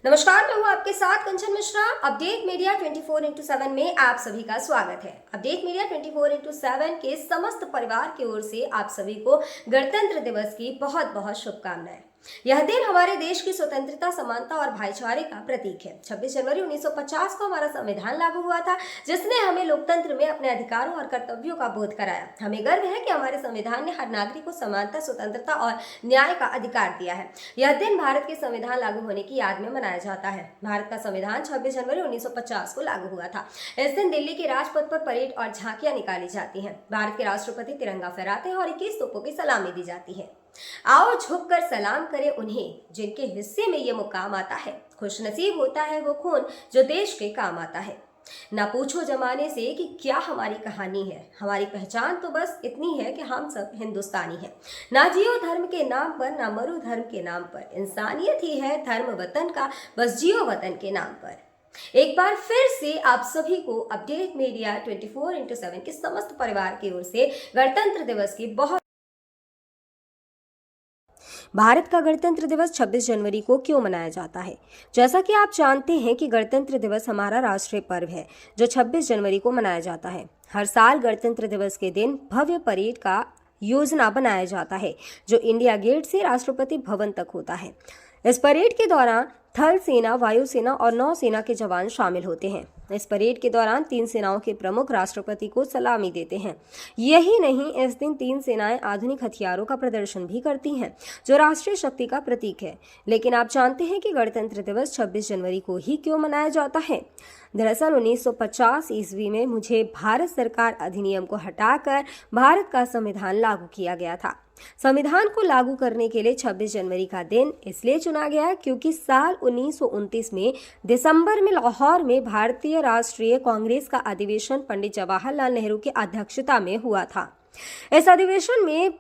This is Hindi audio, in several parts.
नमस्कार, मैं हूँ आपके साथ कंचन मिश्रा। अपडेट मीडिया 24x7 में आप सभी का स्वागत है। अपडेट मीडिया 24x7 के समस्त परिवार की ओर से आप सभी को गणतंत्र दिवस की बहुत बहुत शुभकामनाएं। यह दिन हमारे देश की स्वतंत्रता, समानता और भाईचारे का प्रतीक है। 26 जनवरी 1950 को हमारा संविधान लागू हुआ था, जिसने हमें लोकतंत्र में अपने अधिकारों और कर्तव्यों का बोध कराया। हमें गर्व है कि हमारे संविधान ने हर नागरिक को समानता, स्वतंत्रता और न्याय का अधिकार दिया है। यह दिन भारत के संविधान लागू होने की याद में मनाया जाता है। भारत का संविधान 26 जनवरी 1950 को लागू हुआ था। इस दिन दिल्ली के राजपथ पर परेड और झांकियां निकाली जाती हैं। भारत के राष्ट्रपति तिरंगा फहराते हैं और 21 तोपों की सलामी दी जाती है। आओ झुककर सलाम करें उन्हें जिनके हिस्से में ये मुकाम आता है। खुशनसीब होता है वो खून जो देश के काम आता है। ना पूछो जमाने से कि क्या हमारी कहानी है, हमारी पहचान तो बस इतनी है कि हम सब हिंदुस्तानी हैं। ना जियो धर्म के नाम पर, ना मरो धर्म के नाम पर, इंसानियत ही है धर्म वतन का, बस जियो वतन के नाम पर। एक बार फिर से आप सभी को अपडेट मीडिया 24x7 के समस्त परिवार की ओर से गणतंत्र दिवस की बहुत। भारत का गणतंत्र दिवस 26 जनवरी को क्यों मनाया जाता है? जैसा कि आप जानते हैं कि गणतंत्र दिवस हमारा राष्ट्रीय पर्व है जो 26 जनवरी को मनाया जाता है। हर साल गणतंत्र दिवस के दिन भव्य परेड का योजना बनाया जाता है जो इंडिया गेट से राष्ट्रपति भवन तक होता है। इस परेड के दौरान थल सेना, वायुसेना और नौसेना के जवान शामिल होते हैं। इस परेड के दौरान तीन सेनाओं के प्रमुख राष्ट्रपति को सलामी देते हैं। यही नहीं, इस दिन तीन सेनाएं आधुनिक हथियारों का प्रदर्शन भी करती हैं जो राष्ट्रीय शक्ति का प्रतीक है। लेकिन आप जानते हैं कि गणतंत्र दिवस 26 जनवरी को ही क्यों मनाया जाता है? दरअसल 1950 ईस्वी में मुझे भारत सरकार अधिनियम को हटाकर भारत का संविधान लागू किया गया था। संविधान को लागू करने के लिए 26 जनवरी का दिन इसलिए चुना गया क्योंकि साल 1929 में दिसंबर में लाहौर में भारतीय राष्ट्रीय कांग्रेस का अधिवेशन पंडित जवाहरलाल नेहरू की अध्यक्षता में हुआ था। इस अधिवेशन में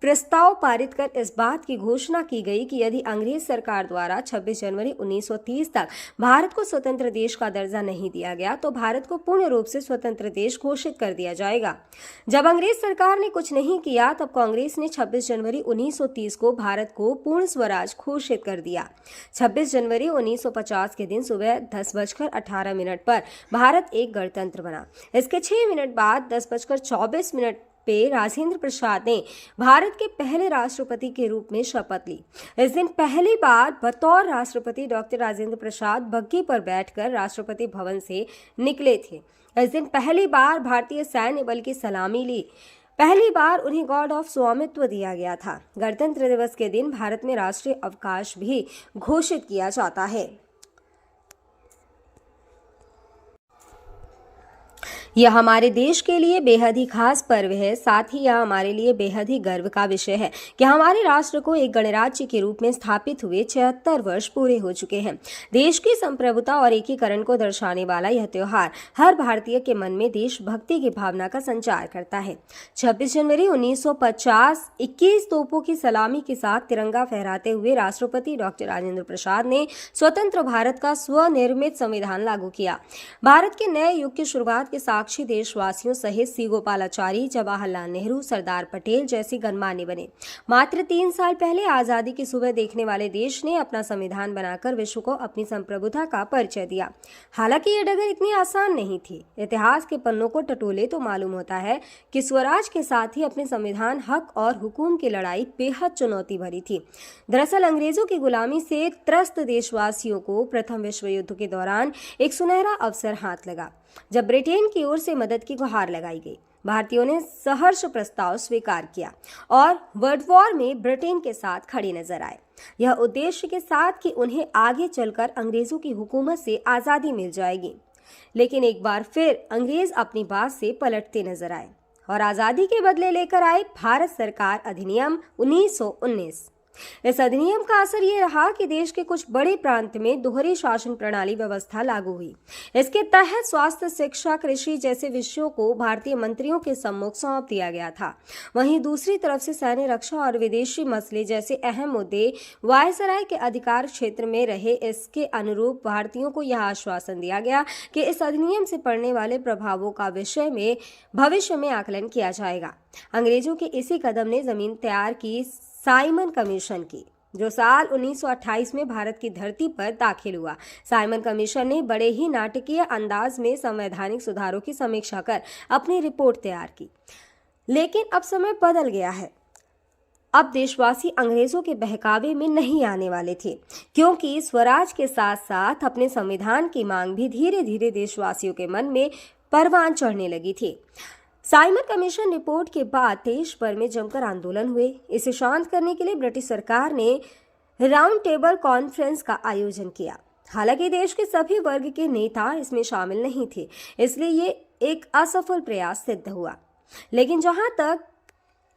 प्रस्ताव पारित कर इस बात की घोषणा की गई कि यदि अंग्रेज सरकार द्वारा 26 जनवरी 1930 तक भारत को स्वतंत्र देश का दर्जा नहीं दिया गया तो भारत को पूर्ण रूप से स्वतंत्र देश घोषित कर दिया जाएगा। जब अंग्रेज सरकार ने कुछ नहीं किया तब कांग्रेस ने 26 जनवरी 1930 को भारत को पूर्ण स्वराज घोषित कर दिया। 26 जनवरी 1950 के दिन सुबह 10:18 पर भारत एक गणतंत्र बना। इसके 6 मिनट बाद 10:24 पे राजेंद्र प्रसाद ने भारत के पहले राष्ट्रपति के रूप में शपथ ली। इस दिन पहली बार बतौर राष्ट्रपति डॉक्टर राजेंद्र प्रसाद बग्घी पर बैठकर राष्ट्रपति भवन से निकले थे। इस दिन पहली बार भारतीय सैन्य बल की सलामी ली। पहली बार उन्हें गॉर्ड ऑफ स्वामित्व दिया गया था। गणतंत्र दिवस के दिन भारत में राष्ट्रीय अवकाश भी घोषित किया जाता है। यह हमारे देश के लिए बेहद ही खास पर्व है। साथ ही यह हमारे लिए बेहद ही गर्व का विषय है कि हमारे राष्ट्र को एक गणराज्य के रूप में स्थापित हुए 76 वर्ष पूरे हो चुके हैं। देश की संप्रभुता और एकीकरण को दर्शाने वाला यह त्योहार हर भारतीय के मन में देशभक्ति की भावना का संचार करता है। 26 जनवरी 1950 21 तोपों की सलामी के साथ तिरंगा फहराते हुए राष्ट्रपति डॉक्टर राजेंद्र प्रसाद ने स्वतंत्र भारत का स्वनिर्मित संविधान लागू किया। भारत के नए युग की शुरुआत के साक्षी देशवासियों सहित सी गोपालाचारी, जवाहरलाल नेहरू, सरदार पटेल जैसे गणमान्य बने। मात्र 3 साल पहले आजादी की सुबह देखने वाले देश ने अपना संविधान बनाकर विश्व को अपनी संप्रभुता का परिचय दिया। हालांकि ये डगर इतनी आसान नहीं थी। इतिहास के पन्नों को टटोले तो मालूम होता है कि स्वराज के साथ ही अपने संविधान, हक और हुकूम की लड़ाई बेहद चुनौती भरी थी। दरअसल अंग्रेजों की गुलामी से त्रस्त देशवासियों को प्रथम विश्व युद्ध के दौरान एक सुनहरा अवसर हाथ लगा जब ब्रिटेन की ओर से मदद की गुहार लगाई गई। भारतीयों ने सहर्ष प्रस्ताव स्वीकार किया और वर्ल्ड वॉर में ब्रिटेन के साथ खड़े नजर आए। यह उद्देश्य के साथ कि उन्हें आगे चलकर अंग्रेजों की हुकूमत से आजादी मिल जाएगी। लेकिन एक बार फिर अंग्रेज अपनी बात से पलटते नजर आए और आजादी के बदले लेकर आए भारत सरकार अधिनियम 1919। इस अधिनियम का असर ये रहा कि देश के कुछ बड़े प्रांत में दोहरी शासन प्रणाली व्यवस्था लागू हुई। इसके तहत स्वास्थ्य, शिक्षा, कृषि जैसे विषयों को भारतीय मंत्रियों के सम्मुख सौंप दिया गया था। वहीं दूसरी तरफ से सैन्य, रक्षा और विदेशी मसले जैसे अहम मुद्दे वायसराय के अधिकार क्षेत्र में रहे। इसके अनुरूप भारतीयों को यह आश्वासन दिया गया कि इस अधिनियम से पड़ने वाले प्रभावों का विषय में भविष्य में आकलन किया जाएगा। अंग्रेजों के इसी कदम ने जमीन तैयार की साइमन कमीशन की। जो साल 1928 में भारत की धरती पर दाखिल हुआ। साइमन कमीशन ने बड़े ही नाटकीय अंदाज में संवैधानिक सुधारों की समीक्षा कर अपनी रिपोर्ट तैयार की। लेकिन अब समय बदल गया है। अब देशवासी अंग्रेजों के बहकावे में नहीं आने वाले थे, क्योंकि स्वराज के साथ साथ अपने संविधान की मांग भी धीरे धीरे देशवासियों के मन में परवान चढ़ने लगी थी। साइमन कमीशन रिपोर्ट के बाद देश भर में जमकर आंदोलन हुए। इसे शांत करने के लिए ब्रिटिश सरकार ने राउंड टेबल कॉन्फ्रेंस का आयोजन किया। हालांकि देश के सभी वर्ग के नेता इसमें शामिल नहीं थे, इसलिए ये एक असफल प्रयास सिद्ध हुआ। लेकिन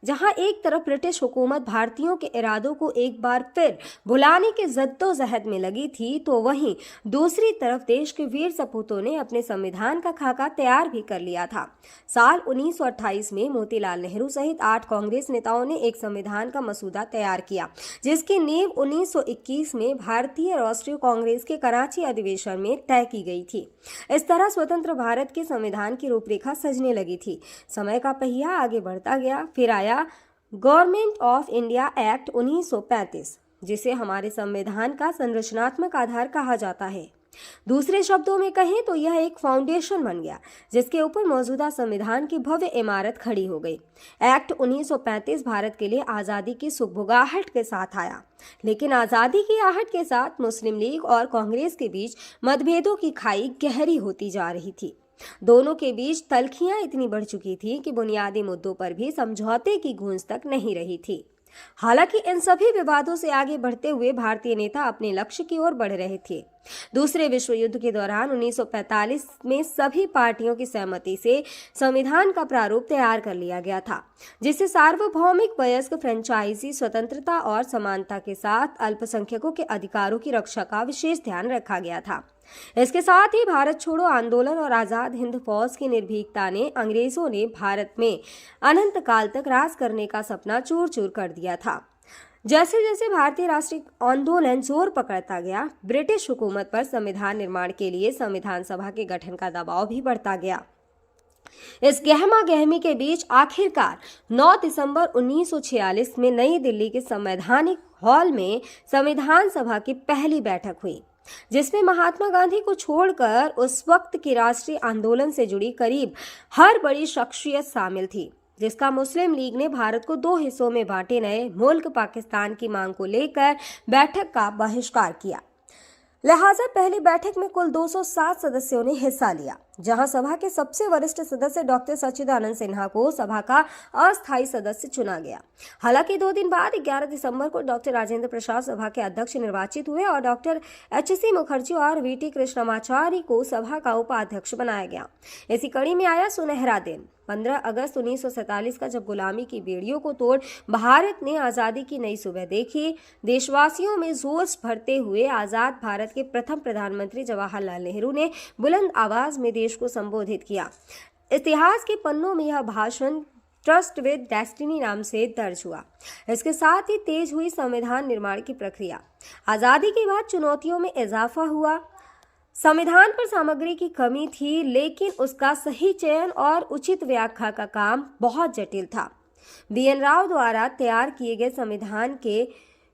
जहां एक तरफ ब्रिटिश हुकूमत भारतीयों के इरादों को एक बार फिर भुलाने के जद्दोजहद में लगी थी, तो वहीं दूसरी तरफ देश के वीर सपूतों ने अपने संविधान का खाका तैयार भी कर लिया था। साल 1928 में मोतीलाल नेहरू सहित 8 कांग्रेस नेताओं ने एक संविधान का मसूदा तैयार किया, जिसकी नींव 1921 में भारतीय राष्ट्रीय कांग्रेस के कराची अधिवेशन में तय की गई थी। इस तरह स्वतंत्र भारत के संविधान की रूपरेखा सजने लगी थी। समय का पहिया आगे बढ़ता गया। फिर आया गवर्नमेंट ऑफ इंडिया एक्ट 1935, जिसे हमारे संविधान का संरचनात्मक आधार कहा जाता है। दूसरे शब्दों में कहें तो यह एक फाउंडेशन बन गया, जिसके ऊपर मौजूदा संविधान की भव्य इमारत खड़ी हो गई। एक्ट 1935 भारत के लिए आज़ादी की सुगबुगाहट के साथ आया, लेकिन आज़ादी की आहट के साथ मुस्लिम लीग और कांग्रेस के बीच मतभेदों की खाई गहरी होती जा रही थी। दोनों के बीच तल्खियां इतनी बढ़ चुकी थी कि बुनियादी मुद्दों पर भी समझौते की गूंज तक नहीं रही थी। हालांकि इन सभी विवादों से आगे बढ़ते हुए भारतीय नेता अपने लक्ष्य की ओर बढ़ रहे थे। दूसरे विश्व युद्ध के दौरान 1945 में सभी पार्टियों की सहमति से संविधान का प्रारूप तैयार कर लिया गया था, जिसे सार्वभौमिक वयस्क फ्रेंचाइजी स्वतंत्रता और समानता के साथ अल्पसंख्यकों के अधिकारों की रक्षा का विशेष ध्यान रखा गया था। इसके साथ ही भारत छोड़ो आंदोलन और आजाद हिंद फौज की निर्भीकता ने अंग्रेजों ने भारत में अनंत काल तक राज करने का सपना चूर चूर कर दिया था। जैसे जैसे भारतीय राष्ट्रीय आंदोलन जोर पकड़ता गया, ब्रिटिश हुकूमत पर संविधान निर्माण के लिए संविधान सभा के गठन का दबाव भी बढ़ता गया। इस गहमा गहमी के बीच आखिरकार 9 दिसंबर 1946 में नई दिल्ली के संवैधानिक हॉल में संविधान सभा की पहली बैठक हुई, जिसमें महात्मा गांधी को छोड़कर उस वक्त के राष्ट्रीय आंदोलन से जुड़ी करीब हर बड़ी शख्सियत शामिल थी, जिसका मुस्लिम लीग ने भारत को 2 हिस्सों में बांटे नए मुल्क पाकिस्तान की मांग को लेकर बैठक का बहिष्कार किया। लिहाजा पहली बैठक में कुल 207 सदस्यों ने हिस्सा लिया, जहां सभा के सबसे वरिष्ठ सदस्य डॉक्टर सच्चिदानंद सिन्हा को सभा का अस्थायी सदस्य चुना गया। हालांकि 2 दिन बाद 11 दिसंबर को डॉक्टर राजेंद्र प्रसाद सभा के अध्यक्ष निर्वाचित हुए और डॉक्टर एच.सी. मुखर्जी और वी.टी. कृष्णमाचारी को सभा का उपाध्यक्ष बनाया गया। इसी कड़ी में आया सुनहरा दिन 15 अगस्त 1947 का, जब गुलामी की बेड़ियों को तोड़ भारत ने आज़ादी की नई सुबह देखी। देशवासियों में जोश भरते हुए आज़ाद भारत के प्रथम प्रधानमंत्री जवाहरलाल नेहरू ने बुलंद आवाज में देश को संबोधित किया। इतिहास के पन्नों में यह भाषण ट्रस्ट विद डेस्टिनी नाम से दर्ज हुआ। इसके साथ ही तेज हुई संविधान निर्माण की प्रक्रिया। आज़ादी के बाद चुनौतियों में इजाफा हुआ। संविधान पर सामग्री की कमी थी, लेकिन उसका सही चयन और उचित व्याख्या का काम बहुत जटिल था। बी.एन. राव द्वारा तैयार किए गए संविधान के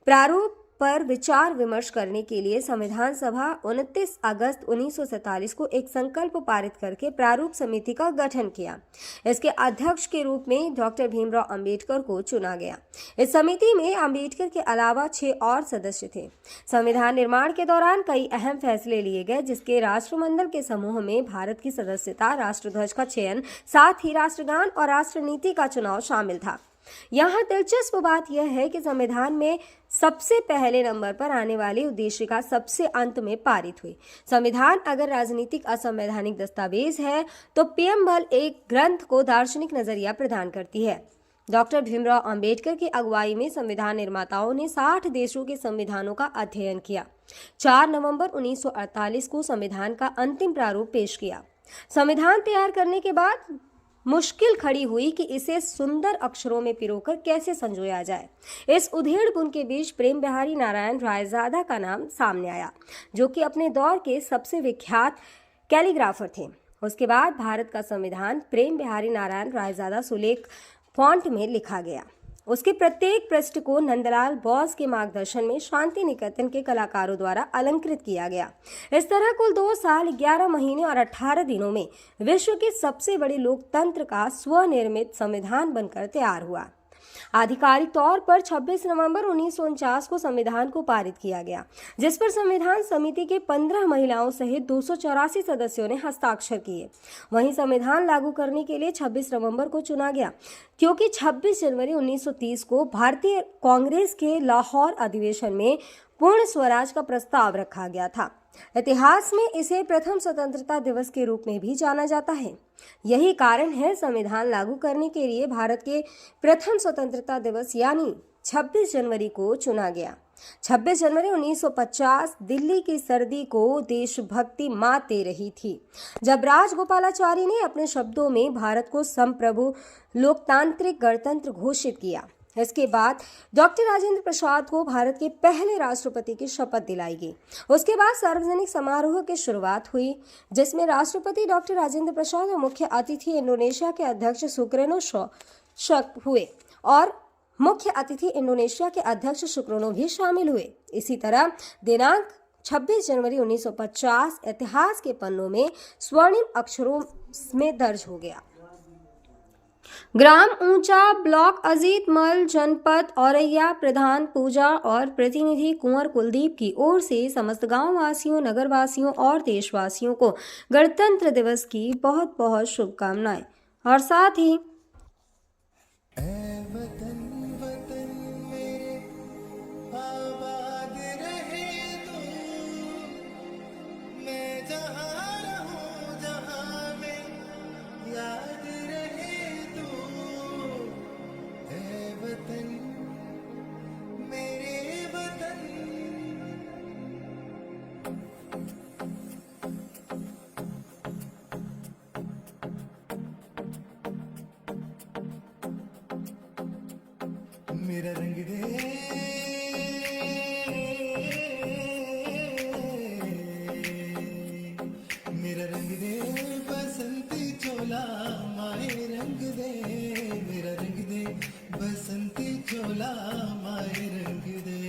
प्रारूप पर विचार विमर्श करने के लिए संविधान सभा 29 अगस्त 1947 को एक संकल्प पारित करके प्रारूप समिति का गठन किया। इसके अध्यक्ष के रूप में डॉक्टर भीमराव अंबेडकर को चुना गया। इस समिति में अंबेडकर के अलावा 6 और सदस्य थे। संविधान निर्माण के दौरान कई अहम फैसले लिए गए, जिसके राष्ट्रमंडल के समूह में भारत की सदस्यता, राष्ट्रध्वज का चयन, साथ ही राष्ट्रगान और राष्ट्रनीति का चुनाव शामिल था। यहाँ दिलचस्प बात यह है कि संविधान में सबसे पहले नंबर पर आने वाली उद्देशिका सबसे अंत में पारित हुई। संविधान अगर राजनीतिक असंवैधानिक दस्तावेज है, तो पीएमएल एक ग्रंथ को दार्शनिक नजरिया प्रदान करती है। डॉक्टर भीमराव अंबेडकर की अगुवाई में संविधान निर्माताओं ने 60 देशों के संविधानों का अध्ययन किया। 4 नवंबर 1948 को संविधान का अंतिम प्रारूप पेश किया। संविधान तैयार करने के बाद मुश्किल खड़ी हुई कि इसे सुंदर अक्षरों में पिरोकर कैसे संजोया जाए। इस उधेड़-बुन के बीच प्रेम बिहारी नारायण रायजादा का नाम सामने आया, जो कि अपने दौर के सबसे विख्यात कैलीग्राफर थे। उसके बाद भारत का संविधान प्रेम बिहारी नारायण रायजादा सुलेख फॉन्ट में लिखा गया। उसके प्रत्येक पृष्ठ को नंदलाल बोस के मार्गदर्शन में शांति निकेतन के कलाकारों द्वारा अलंकृत किया गया। इस तरह कुल 2 साल 11 महीने और 18 दिनों में विश्व के सबसे बड़े लोकतंत्र का स्वनिर्मित संविधान बनकर तैयार हुआ। आधिकारिक तौर पर 26 नवंबर 1949 को संविधान को पारित किया गया, जिस पर संविधान समिति के 15 महिलाओं सहित 284 सदस्यों ने हस्ताक्षर किए। वहीं संविधान लागू करने के लिए 26 नवंबर को चुना गया, क्योंकि 26 जनवरी 1930 को भारतीय कांग्रेस के लाहौर अधिवेशन में पूर्ण स्वराज का प्रस्ताव रखा गया था। इतिहास में इसे प्रथम स्वतंत्रता दिवस के रूप में भी जाना जाता है। यही कारण है संविधान लागू करने के लिए भारत के प्रथम स्वतंत्रता दिवस यानी 26 जनवरी को चुना गया। 26 जनवरी 1950 दिल्ली की सर्दी को देशभक्ति मात दे रही थी, जब राजगोपालाचारी ने अपने शब्दों में भारत को संप्रभु लोकतांत्रिक गणतंत्र घोषित किया। इसके बाद डॉक्टर राजेंद्र प्रसाद को भारत के पहले राष्ट्रपति की शपथ दिलाई गई। उसके बाद सार्वजनिक समारोह की शुरुआत हुई, जिसमें राष्ट्रपति डॉक्टर राजेंद्र प्रसाद और मुख्य अतिथि इंडोनेशिया के अध्यक्ष सुकर्नो हुए और मुख्य अतिथि इंडोनेशिया के अध्यक्ष सुकर्नो भी शामिल हुए। इसी तरह दिनांक 26 जनवरी 1950 इतिहास के पन्नों में स्वर्णिम अक्षरों में दर्ज हो गया। ग्राम ऊंचा, ब्लॉक अजीतमल, जनपद औरैया, प्रधान पूजा और प्रतिनिधि कुंवर कुलदीप की ओर से समस्त गांव वासियों, नगर वासियों और देशवासियों को गणतंत्र दिवस की बहुत बहुत शुभकामनाएं। और साथ ही मेरा रंग दे, मेरा रंग दे बसंती चोला, माए रंग दे, मेरा रंग दे बसंती चोला, माए रंग दे,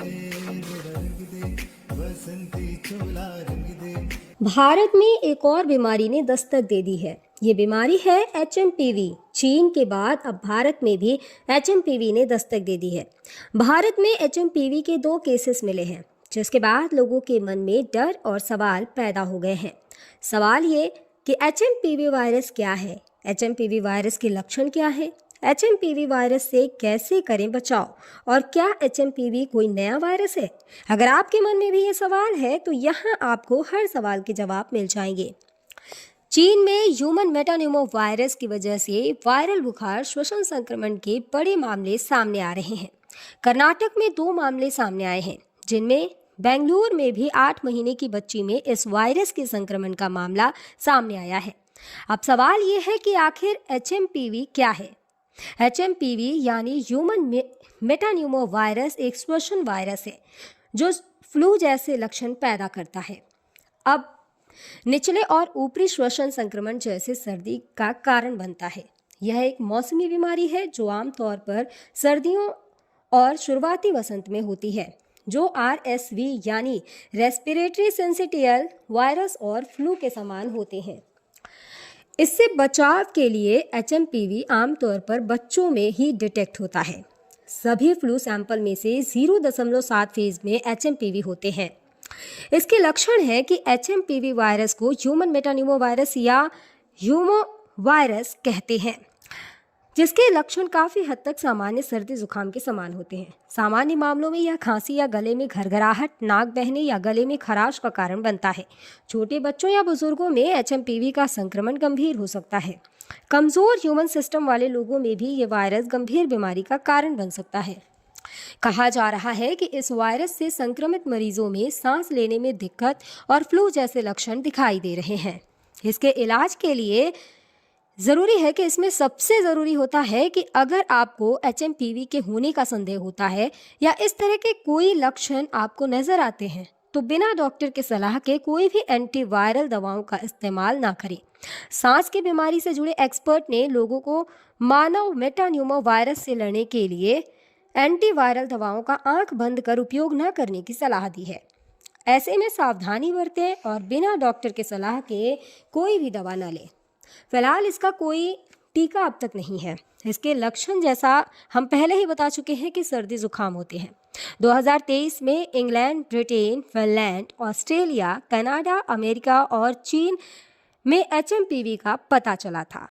मेरा रंग दे बसंती चोला, रंग दे। भारत में एक और बीमारी ने दस्तक दे दी है। ये बीमारी है HMPV। चीन के बाद अब भारत में भी HMPV ने दस्तक दे दी है। भारत में HMPV के 2 केसेस मिले हैं, जिसके बाद लोगों के मन में डर और सवाल पैदा हो गए हैं। सवाल ये कि HMPV वायरस क्या है, HMPV वायरस के लक्षण क्या है, HMPV वायरस से कैसे करें बचाव, और क्या HMPV कोई नया वायरस है? अगर आपके मन में भी ये सवाल है तो यहाँ आपको हर सवाल के जवाब मिल जाएंगे। चीन में ह्यूमन मेटान्यूमो वायरस की वजह से वायरल बुखार श्वसन संक्रमण के बड़े मामले सामने आ रहे हैं। कर्नाटक में 2 मामले सामने आए हैं, जिनमें बेंगलुरु में भी 8 महीने की बच्ची में इस वायरस के संक्रमण का मामला सामने आया है। अब सवाल ये है कि आखिर HMPV क्या है? HMPV यानी ह्यूमन मेटान्यूमो वायरस एक श्वसन वायरस है जो फ्लू जैसे लक्षण पैदा करता है। अब निचले और ऊपरी श्वसन संक्रमण जैसे सर्दी का कारण बनता है। यह एक मौसमी बीमारी है जो आमतौर पर सर्दियों और शुरुआती वसंत में होती है, जो RSV यानी रेस्पिरेटरी सिंसिटियल वायरस और फ्लू के समान होते हैं। इससे बचाव के लिए HMPV आमतौर पर बच्चों में ही डिटेक्ट होता है। सभी फ्लू सैंपल में से 0.7% में HMPV होते हैं। इसके लक्षण है कि HMPV वायरस को ह्यूमन मेटान्यूमो वायरस या ह्यूमो वायरस कहते हैं, जिसके लक्षण काफ़ी हद तक सामान्य सर्दी जुकाम के समान होते हैं। सामान्य मामलों में यह खांसी या गले में घरघराहट, नाक बहने या गले में खराश का कारण बनता है। छोटे बच्चों या बुजुर्गों में HMPV का संक्रमण गंभीर हो सकता है। कमज़ोर ह्यूमन सिस्टम वाले लोगों में भी ये वायरस गंभीर बीमारी का कारण बन सकता है। कहा जा रहा है कि इस वायरस से संक्रमित मरीजों में सांस लेने में दिक्कत और फ्लू जैसे लक्षण दिखाई दे रहे हैं। इसके इलाज के लिए ज़रूरी है कि इसमें सबसे ज़रूरी होता है कि अगर आपको HMPV के होने का संदेह होता है या इस तरह के कोई लक्षण आपको नज़र आते हैं तो बिना डॉक्टर के सलाह के कोई भी एंटीवायरल दवाओं का इस्तेमाल ना करें। सांस की बीमारी से जुड़े एक्सपर्ट ने लोगों को मानव मेटान्यूमो वायरस से लड़ने के लिए एंटीवायरल दवाओं का आंख बंद कर उपयोग न करने की सलाह दी है। ऐसे में सावधानी बरतें और बिना डॉक्टर के सलाह के कोई भी दवा न लें। फिलहाल इसका कोई टीका अब तक नहीं है। इसके लक्षण जैसा हम पहले ही बता चुके हैं कि सर्दी जुकाम होते हैं। 2023 में England, Britain, Finland, Australia, Canada, America और चीन में HMPV का पता चला था।